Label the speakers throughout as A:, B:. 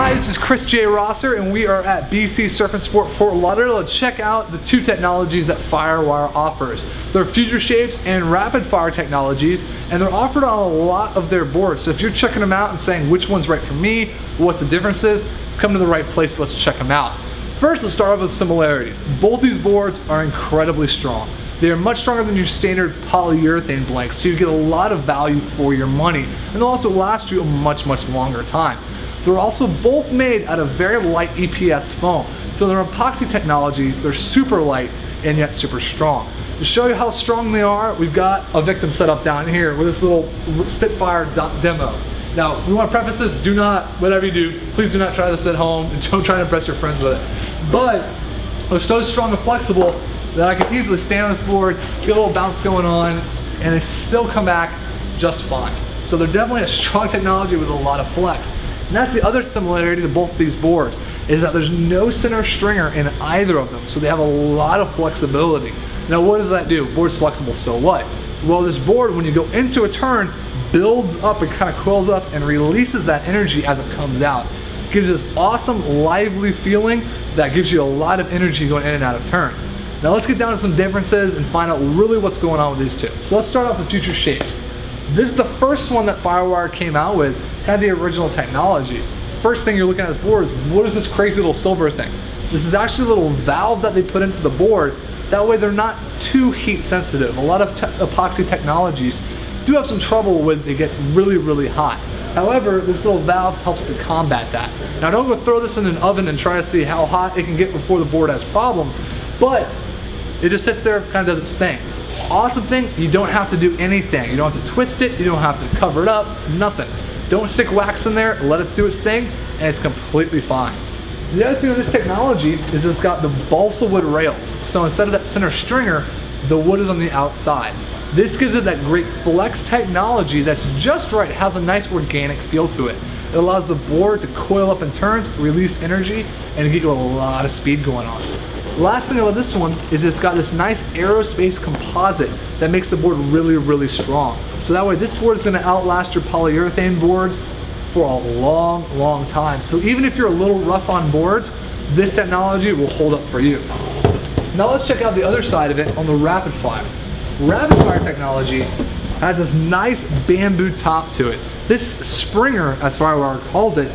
A: Hi, this is Chris J. Rosser, and we are at BC Surf and Sport Fort Lauderdale to check out the two technologies that Firewire offers. They're Future Shapes and Rapidfire technologies, and they're offered on a lot of their boards. So if you're checking them out and saying which one's right for me, what's the differences, come to the right place, let's check them out. First, let's start off with similarities. Both these boards are incredibly strong. They are much stronger than your standard polyurethane blanks, so you get a lot of value for your money, and they'll also last you a much longer time. They're also both made out of very light EPS foam. So they're epoxy technology, they're super light and yet super strong. To show you how strong they are, we've got a victim set up down here with this little Spitfire demo. Now, we want to preface this, do not, whatever you do, please do not try this at home and don't try to impress your friends with it. But they're so strong and flexible that I can easily stand on this board, get a little bounce going on, and they still come back just fine. So they're definitely a strong technology with a lot of flex. And that's the other similarity to both these boards, is that there's no center stringer in either of them, so they have a lot of flexibility. Now what does that do? Board's flexible, so what? Well, this board, when you go into a turn, builds up and kind of coils up and releases that energy as it comes out. It gives this awesome, lively feeling that gives you a lot of energy going in and out of turns. Now let's get down to some differences and find out really what's going on with these two. So let's start off with Future Shapes. This is the first one that Firewire came out with, kind of the original technology. First thing you're looking at this board is, what is this crazy little silver thing? This is actually a little valve that they put into the board. That way they're not too heat sensitive. A lot of epoxy technologies do have some trouble when they get really hot. However, this little valve helps to combat that. Now don't go throw this in an oven and try to see how hot it can get before the board has problems, but it just sits there, kind of does its thing. Awesome thing, you don't have to do anything. You don't have to twist it, you don't have to cover it up, nothing. Don't stick wax in there, let it do its thing, and it's completely fine. The other thing with this technology is it's got the balsa wood rails. So instead of that center stringer, the wood is on the outside. This gives it that great flex technology that's just right, has a nice organic feel to it. It allows the board to coil up in turns, release energy, and get you a lot of speed going on. Last thing about this one is it's got this nice aerospace composite that makes the board really strong. So that way this board is going to outlast your polyurethane boards for a long time. So even if you're a little rough on boards, this technology will hold up for you. Now let's check out the other side of it on the Rapidfire. Rapidfire technology has this nice bamboo top to it. This springer, as Firewire calls it,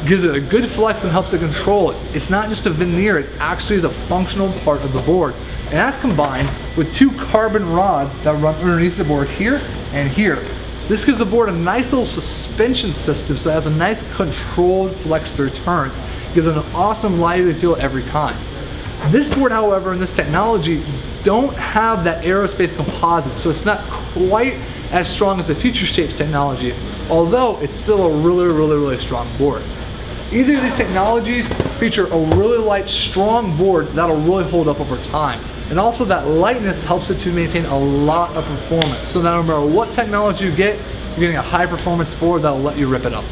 A: gives it a good flex and helps it control it. It's not just a veneer, it actually is a functional part of the board. And that's combined with two carbon rods that run underneath the board here and here. This gives the board a nice little suspension system, so it has a nice controlled flex through turns. It gives it an awesome lively feel every time. This board, however, and this technology don't have that aerospace composite, so it's not quite as strong as the Future Shapes technology, although it's still a really strong board. Either of these technologies feature a really light, strong board that'll really hold up over time. And also that lightness helps it to maintain a lot of performance. So no matter what technology you get, you're getting a high performance board that'll let you rip it up.